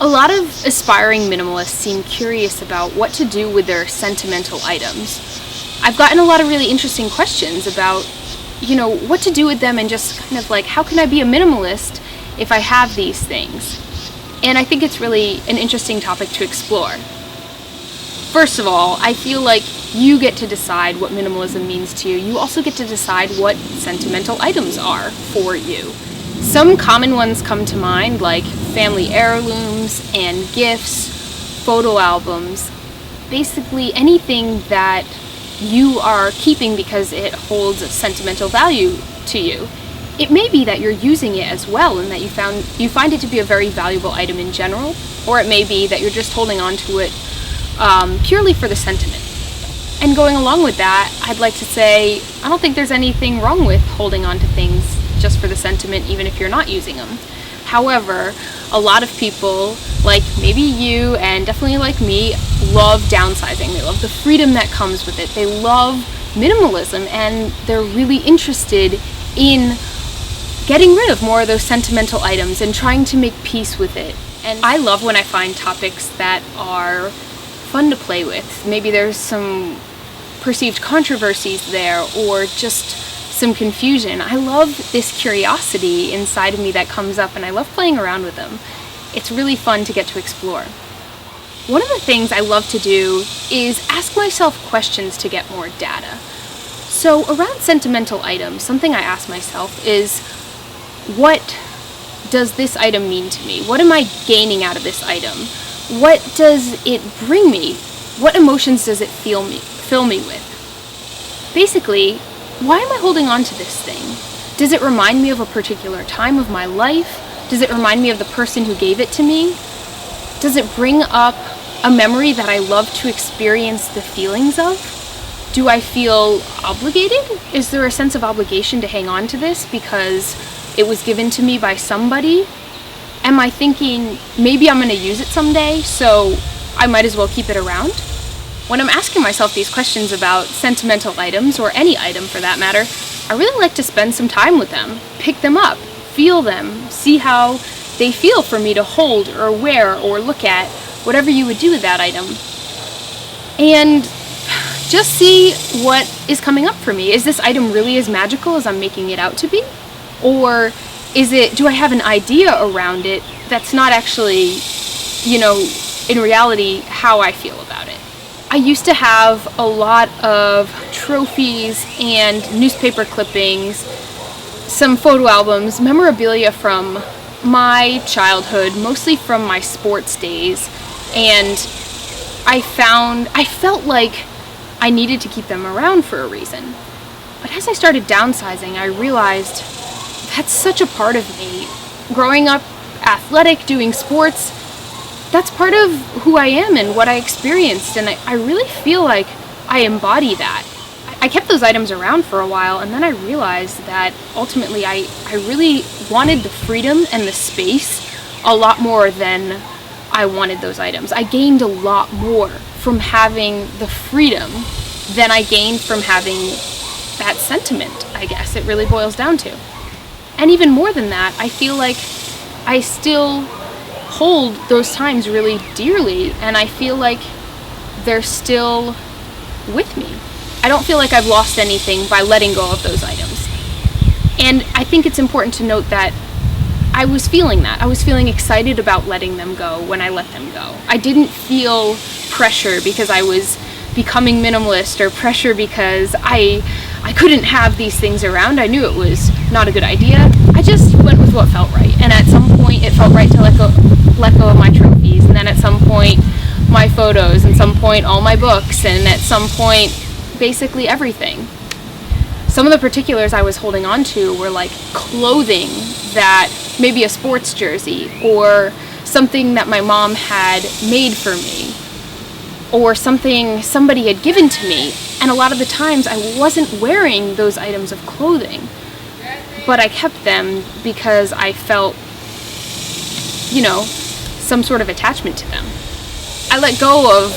A lot of aspiring minimalists seem curious about what to do with their sentimental items. I've gotten a lot of really interesting questions about, what to do with them, and just kind of like, how can I be a minimalist if I have these things? And I think it's really an interesting topic to explore. First of all, I feel like you get to decide what minimalism means to you. You also get to decide what sentimental items are for you. Some common ones come to mind, like family heirlooms and gifts, photo albums, basically anything that you are keeping because it holds a sentimental value to you. It may be that you're using it as well and that you find it to be a very valuable item in general, or it may be that you're just holding on to it purely for the sentiment. And going along with that, I'd like to say I don't think there's anything wrong with holding on to things just for the sentiment, even if you're not using them. However, a lot of people, like maybe you and definitely like me, love downsizing. They love the freedom that comes with it. They love minimalism, and they're really interested in getting rid of more of those sentimental items and trying to make peace with it. And I love when I find topics that are fun to play with. Maybe there's some perceived controversies there, or just some confusion. I love this curiosity inside of me that comes up, and I love playing around with them. It's really fun to get to explore. One of the things I love to do is ask myself questions to get more data. So around sentimental items, something I ask myself is, what does this item mean to me? What am I gaining out of this item? What does it bring me? What emotions does it fill me with? Basically, why am I holding on to this thing? Does it remind me of a particular time of my life? Does it remind me of the person who gave it to me? Does it bring up a memory that I love to experience the feelings of? Do I feel obligated? Is there a sense of obligation to hang on to this because it was given to me by somebody? Am I thinking maybe I'm going to use it someday, so I might as well keep it around? When I'm asking myself these questions about sentimental items, or any item for that matter, I really like to spend some time with them, pick them up, feel them, see how they feel for me to hold or wear or look at, whatever you would do with that item. And just see what is coming up for me. Is this item really as magical as I'm making it out to be? Or do I have an idea around it that's not actually, in reality, how I feel about it? I used to have a lot of trophies and newspaper clippings, some photo albums, memorabilia from my childhood, mostly from my sports days, and I felt like I needed to keep them around for a reason. But as I started downsizing, I realized that's such a part of me. Growing up athletic, doing sports, that's part of who I am and what I experienced, and I really feel like I embody that. I kept those items around for a while, and then I realized that ultimately I really wanted the freedom and the space a lot more than I wanted those items. I gained a lot more from having the freedom than I gained from having that sentiment, I guess it really boils down to. And even more than that, I feel like I still hold those times really dearly, and I feel like they're still with me. I don't feel like I've lost anything by letting go of those items. And I think it's important to note that I was feeling that. I was feeling excited about letting them go when I let them go. I didn't feel pressure because I was becoming minimalist, or pressure because I couldn't have these things around. I knew it was not a good idea. I just went with what felt right. And at some point it felt right to let go of my trophies, and then at some point my photos, and some point all my books, and at some point basically everything. Some of the particulars I was holding on to were like clothing, that maybe a sports jersey, or something that my mom had made for me, or something somebody had given to me. And a lot of the times I wasn't wearing those items of clothing, but I kept them because I felt, some sort of attachment to them. I let go of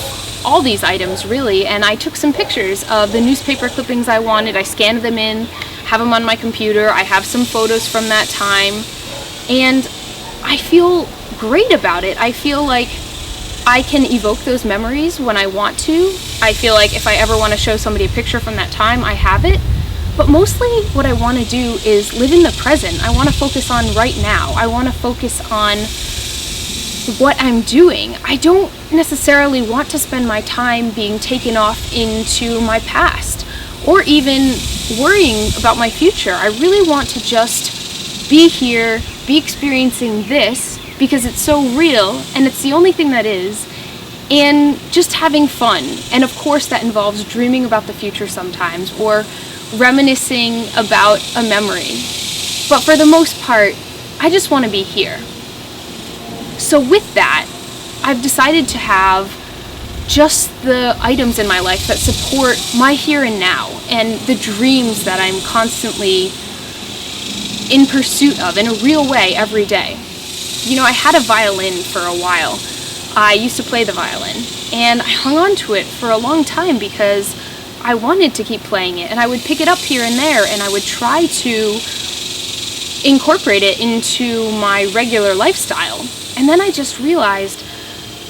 all these items, really, and I took some pictures of the newspaper clippings I wanted. I scanned them in, have them on my computer. I have some photos from that time, and I feel great about it. I feel like I can evoke those memories when I want to. I feel like if I ever want to show somebody a picture from that time, I have it. But mostly what I want to do is live in the present. I want to focus on right now. I want to focus on what I'm doing. I don't necessarily want to spend my time being taken off into my past or even worrying about my future. I really want to just be here, be experiencing this because it's so real and it's the only thing that is, and just having fun. And of course that involves dreaming about the future sometimes or reminiscing about a memory. But for the most part, I just want to be here. So with that, I've decided to have just the items in my life that support my here and now and the dreams that I'm constantly in pursuit of in a real way every day. You know, I had a violin for a while. I used to play the violin, and I hung on to it for a long time because I wanted to keep playing it, and I would pick it up here and there, and I would try to incorporate it into my regular lifestyle. And then I just realized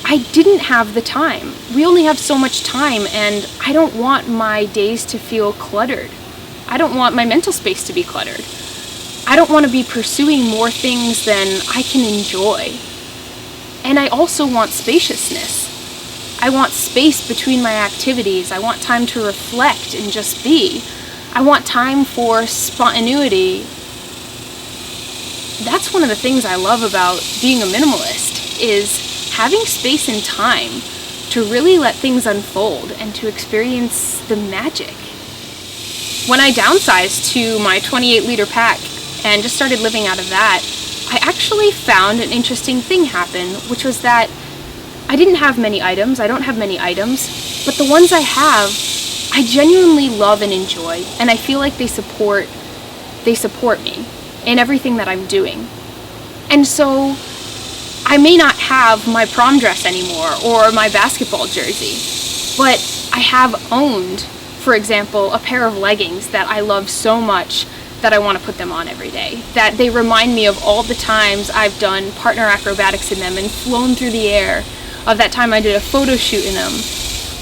I didn't have the time. We only have so much time, and I don't want my days to feel cluttered. I don't want my mental space to be cluttered. I don't want to be pursuing more things than I can enjoy. And I also want spaciousness. I want space between my activities. I want time to reflect and just be. I want time for spontaneity. That's one of the things I love about being a minimalist, is having space and time to really let things unfold and to experience the magic. When I downsized to my 28-liter pack and just started living out of that, I actually found an interesting thing happen, which was that I didn't have many items. I don't have many items, but the ones I have, I genuinely love and enjoy, and I feel like they support me in everything that I'm doing. And so I may not have my prom dress anymore or my basketball jersey, but I have owned, for example, a pair of leggings that I love so much that I want to put them on every day, that they remind me of all the times I've done partner acrobatics in them and flown through the air, of that time I did a photo shoot in them.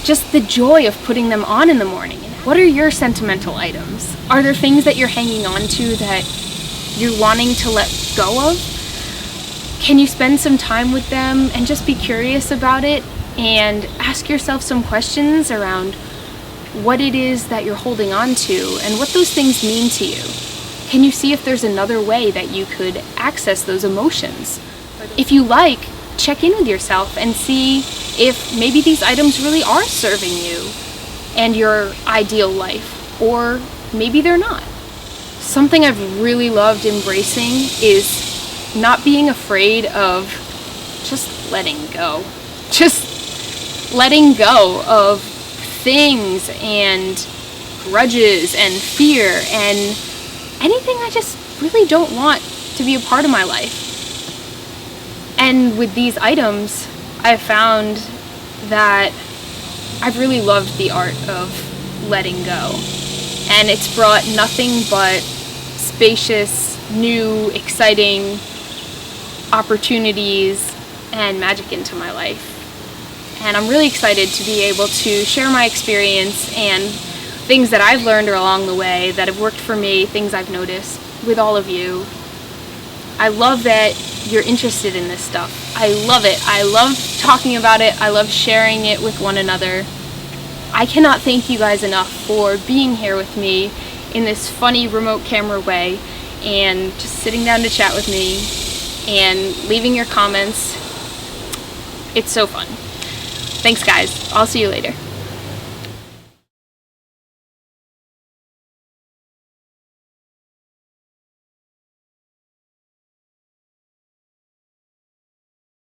Just the joy of putting them on in the morning. What are your sentimental items? Are there things that you're hanging on to that you're wanting to let go of? Can you spend some time with them and just be curious about it and ask yourself some questions around what it is that you're holding on to and what those things mean to you? Can you see if there's another way that you could access those emotions? If you like, check in with yourself and see if maybe these items really are serving you and your ideal life, or maybe they're not. Something I've really loved embracing is not being afraid of just letting go. Just letting go of things and grudges and fear and anything I just really don't want to be a part of my life. And with these items, I've found that I've really loved the art of letting go. And it's brought nothing but spacious, new, exciting opportunities and magic into my life. And I'm really excited to be able to share my experience and things that I've learned along the way that have worked for me, things I've noticed, with all of you. I love that you're interested in this stuff. I love it. I love talking about it. I love sharing it with one another. I cannot thank you guys enough for being here with me in this funny remote camera way and just sitting down to chat with me and leaving your comments. It's so fun. Thanks guys. I'll see you later.